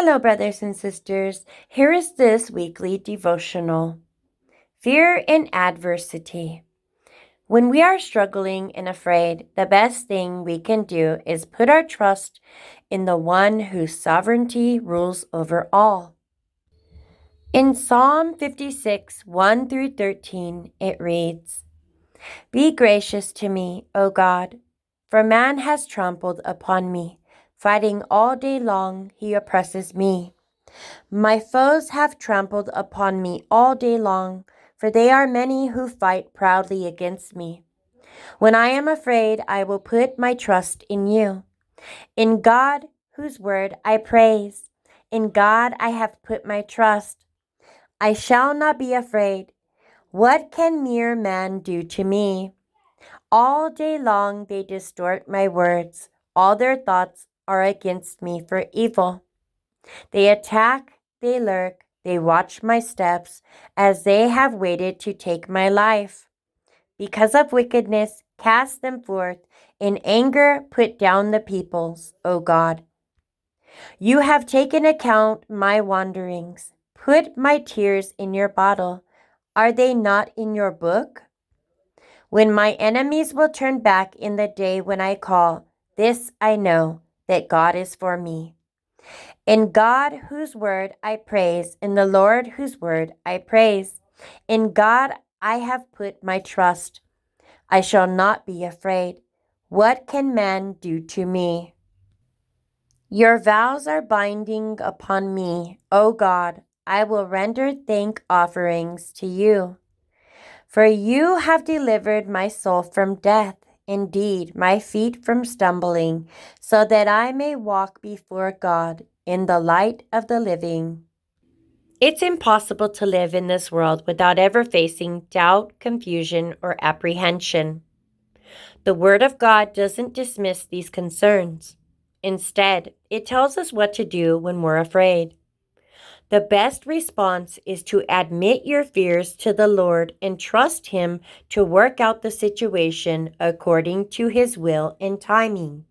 Hello, brothers and sisters. Here is this weekly devotional. Fear in adversity. When we are struggling and afraid, the best thing we can do is put our trust in the one whose sovereignty rules over all. In Psalm 56, 1 through 13, it reads, Be gracious to me, O God, for man has trampled upon me. Fighting all day long, he oppresses me. My foes have trampled upon me all day long, for they are many who fight proudly against me. When I am afraid, I will put my trust in you. In God, whose word I praise. In God I have put my trust. I shall not be afraid. What can mere man do to me? All day long they distort my words. All their thoughts are against me for evil. They attack, they lurk, they watch my steps, as they have waited to take my life. Because of wickedness, cast them forth. In anger, put down the peoples, O God. You have taken account my wanderings. Put my tears in your bottle. Are they not in your book? When my enemies will turn back in the day when I call, this I know, that God is for me. In God, whose word I praise, in the Lord, whose word I praise. In God I have put my trust. I shall not be afraid. What can man do to me? Your vows are binding upon me, O God. I will render thank offerings to you. For you have delivered my soul from death, indeed, my feet from stumbling, so that I may walk before God in the light of the living. It's impossible to live in this world without ever facing doubt, confusion, or apprehension. The Word of God doesn't dismiss these concerns. Instead, it tells us what to do when we're afraid. The best response is to admit your fears to the Lord and trust Him to work out the situation according to His will and timing.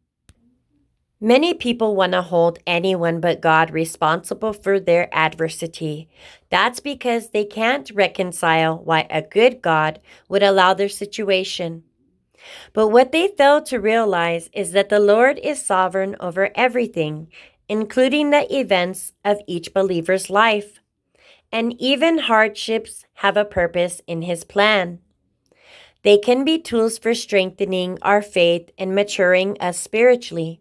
Many people want to hold anyone but God responsible for their adversity. That's because they can't reconcile why a good God would allow their situation. But what they fail to realize is that the Lord is sovereign over everything, including the events of each believer's life. And even hardships have a purpose in His plan. They can be tools for strengthening our faith and maturing us spiritually.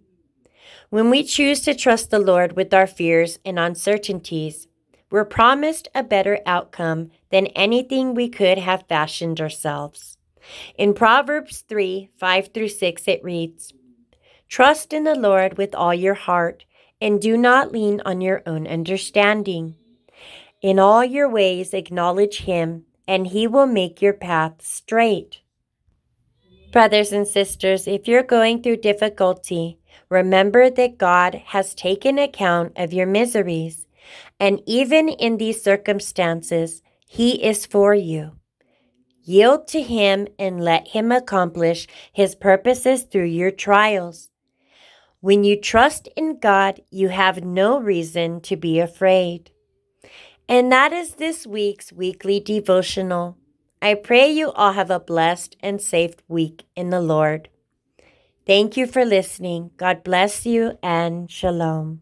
When we choose to trust the Lord with our fears and uncertainties, we're promised a better outcome than anything we could have fashioned ourselves. In Proverbs 3, 5 through 6, it reads, Trust in the Lord with all your heart, and do not lean on your own understanding. In all your ways acknowledge Him, and He will make your path straight. Brothers and sisters, if you're going through difficulty, remember that God has taken account of your miseries, and even in these circumstances, He is for you. Yield to Him and let Him accomplish His purposes through your trials. When you trust in God, you have no reason to be afraid. And that is this week's weekly devotional. I pray you all have a blessed and safe week in the Lord. Thank you for listening. God bless you and shalom.